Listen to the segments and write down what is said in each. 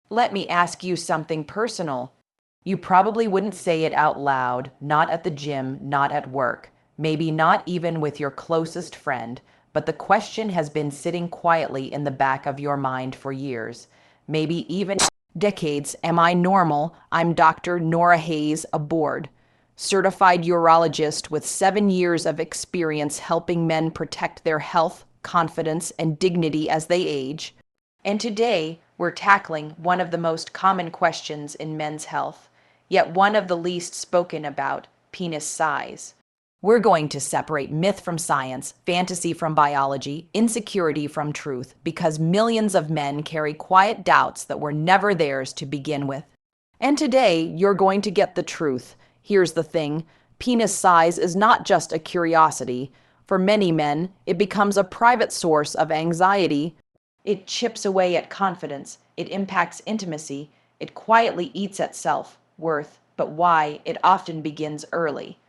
Let me ask you something personal. You probably wouldn't say it out loud, not at the gym, not at work, maybe not even with your closest friend, but the question has been sitting quietly in the back of your mind for years, maybe even decades. Am I normal? I'm Dr. Norah Hayes, a board certified urologist with 7 years of experience helping men protect their health, confidence, and dignity as they age. And today, we're tackling one of the most common questions in men's health, yet one of the least spoken about: penis size. We're going to separate myth from science, fantasy from biology, insecurity from truth, because millions of men carry quiet doubts that were never theirs to begin with. And today, you're going to get the truth. Here's the thing: penis size is not just a curiosity. For many men, it becomes a private source of anxiety. It chips away at confidence, it impacts intimacy, it quietly eats at self-worth, but why? It often begins early.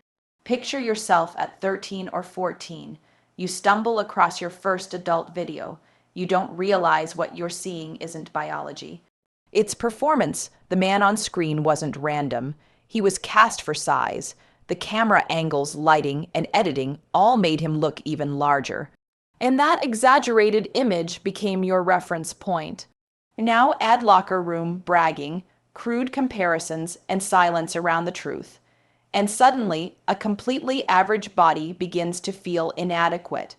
Picture yourself at 13 or 14. You stumble across your first adult video. You don't realize what you're seeing isn't biology. It's performance. The man on screen wasn't random. He was cast for size. The camera angles, lighting, and editing all made him look even larger. And that exaggerated image became your reference point. Now add locker room bragging, crude comparisons, and silence around the truth. And suddenly, a completely average body begins to feel inadequate.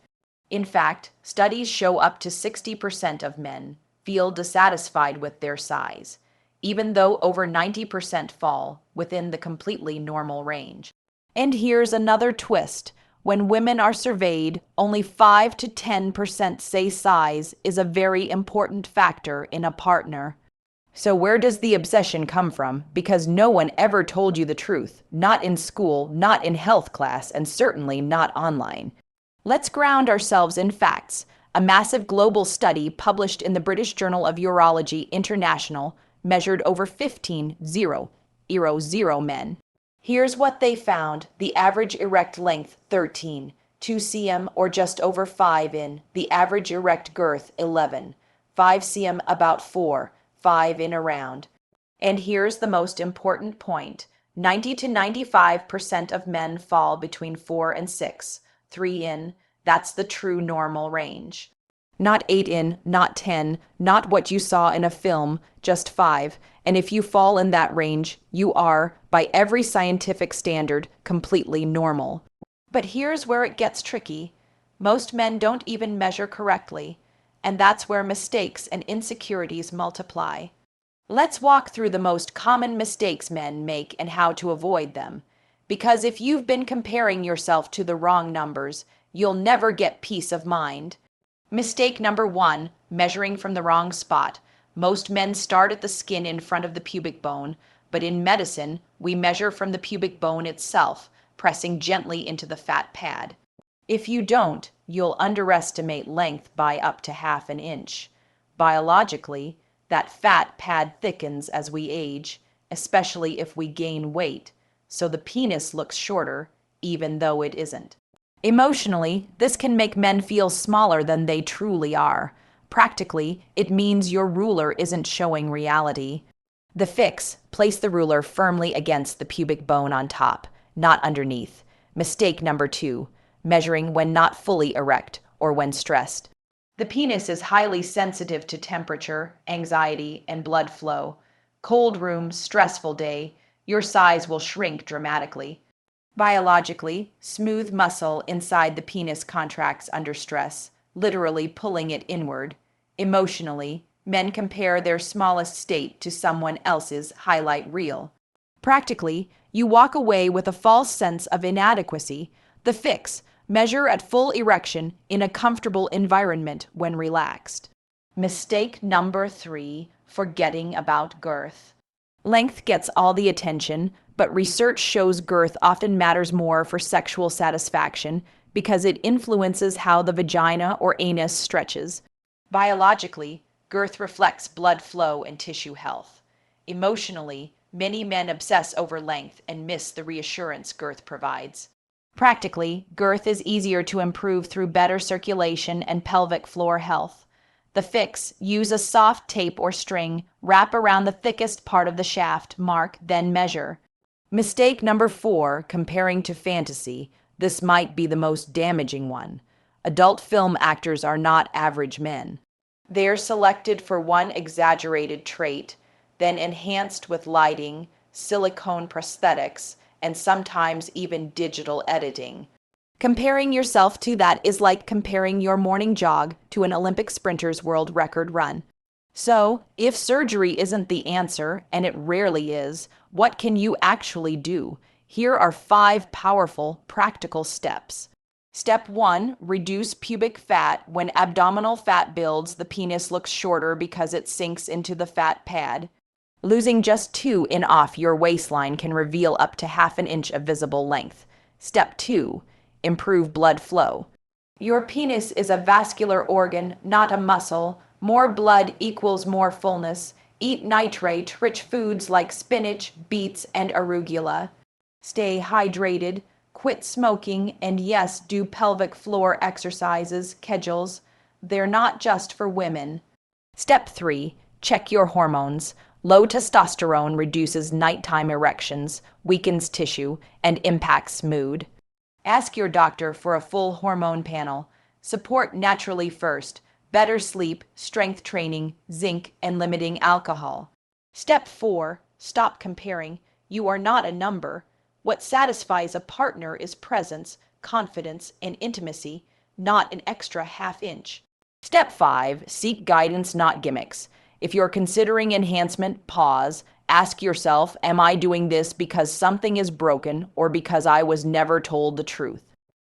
In fact, studies show up to 60% of men feel dissatisfied with their size, even though over 90% fall within the completely normal range. And here's another twist. When women are surveyed, only 5 to 10% say size is a very important factor in a partner. So where does the obsession come from? Because no one ever told you the truth. Not in school, not in health class, and certainly not online. Let's ground ourselves in facts. A massive global study published in the British Journal of Urology International measured over 15,000 men. Here's what they found: the average erect length 13, 2 cm or just over 5 in, the average erect girth 11, 5 cm about 4, 5 in around. And here's the most important point: 90 to 95% of men fall between 4 and 6, 3 in, that's the true normal range. Not 8 in, not 10, not what you saw in a film, just 5. And if you fall in that range, you are, by every scientific standard, completely normal. But here's where it gets tricky. Most men don't even measure correctly, and that's where mistakes and insecurities multiply. Let's walk through the most common mistakes men make and how to avoid them. Because if you've been comparing yourself to the wrong numbers, you'll never get peace of mind. Mistake number 1, measuring from the wrong spot. Most men start at the skin in front of the pubic bone, but in medicine, we measure from the pubic bone itself, pressing gently into the fat pad. If you don't, you'll underestimate length by up to half an inch. Biologically, that fat pad thickens as we age, especially if we gain weight, so the penis looks shorter, even though it isn't. Emotionally, this can make men feel smaller than they truly are. Practically, it means your ruler isn't showing reality. The fix: place the ruler firmly against the pubic bone on top, not underneath. Mistake number 2, measuring when not fully erect or when stressed. The penis is highly sensitive to temperature, anxiety, and blood flow. Cold room, stressful day, your size will shrink dramatically. Biologically, smooth muscle inside the penis contracts under stress, literally pulling it inward. Emotionally, men compare their smallest state to someone else's highlight reel. Practically, you walk away with a false sense of inadequacy. The fix: measure at full erection in a comfortable environment when relaxed. Mistake number 3, forgetting about girth. Length gets all the attention, but research shows girth often matters more for sexual satisfaction because it influences how the vagina or anus stretches. Biologically, girth reflects blood flow and tissue health. Emotionally, many men obsess over length and miss the reassurance girth provides. Practically, girth is easier to improve through better circulation and pelvic floor health. The fix: use a soft tape or string, wrap around the thickest part of the shaft, mark, then measure. Mistake number 4, comparing to fantasy. This might be the most damaging one. Adult film actors are not average men. They're selected for one exaggerated trait, then enhanced with lighting, silicone prosthetics, and sometimes even digital editing. Comparing yourself to that is like comparing your morning jog to an Olympic sprinter's world record run. So, if surgery isn't the answer, and it rarely is, what can you actually do? Here are 5 powerful, practical steps. Step 1, reduce pubic fat. When abdominal fat builds, the penis looks shorter because it sinks into the fat pad. Losing just 2 in off your waistline can reveal up to half an inch of visible length. Step 2, improve blood flow. Your penis is a vascular organ, not a muscle. More blood equals more fullness. Eat nitrate-rich foods like spinach, beets, and arugula. Stay hydrated, quit smoking, and yes, do pelvic floor exercises, Kegels. They're not just for women. Step 3, check your hormones. Low testosterone reduces nighttime erections, weakens tissue, and impacts mood. Ask your doctor for a full hormone panel. Support naturally first. Better sleep, strength training, zinc, and limiting alcohol. Step 4, stop comparing. You are not a number. What satisfies a partner is presence, confidence, and intimacy, not an extra half inch. Step 5, seek guidance, not gimmicks. If you're considering enhancement, pause. Ask yourself, am I doing this because something is broken or because I was never told the truth?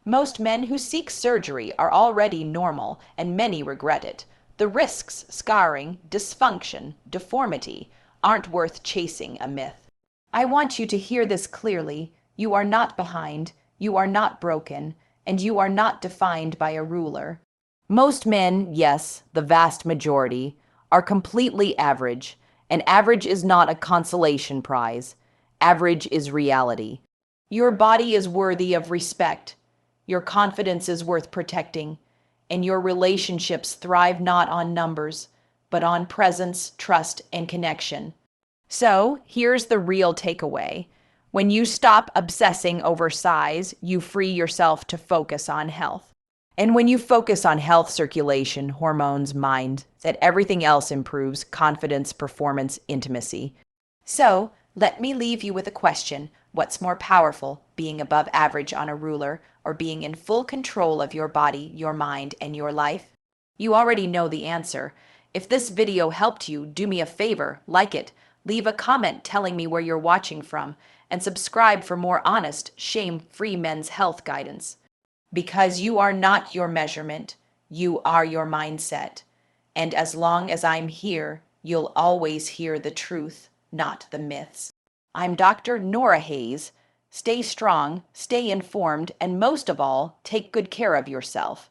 Most men who seek surgery are already normal, and many regret it. The risks, scarring, dysfunction, deformity, aren't worth chasing a myth. I want you to hear this clearly. You are not behind, you are not broken, and you are not defined by a ruler. Most men, yes, the vast majority, are completely average. And average is not a consolation prize. Average is reality. Your body is worthy of respect. Your confidence is worth protecting. And your relationships thrive not on numbers, but on presence, trust, and connection. So, here's the real takeaway. When you stop obsessing over size, you free yourself to focus on health. And when you focus on health, circulation, hormones, mind, that everything else improves: confidence, performance, intimacy. So, let me leave you with a question. What's more powerful, being above average on a ruler or being in full control of your body, your mind, and your life? You already know the answer. If this video helped you, do me a favor, like it, leave a comment telling me where you're watching from, and subscribe for more honest, shame-free men's health guidance. Because you are not your measurement, you are your mindset. And as long as I'm here, you'll always hear the truth, not the myths. I'm Dr. Norah Hayes. Stay strong, stay informed, and most of all, take good care of yourself.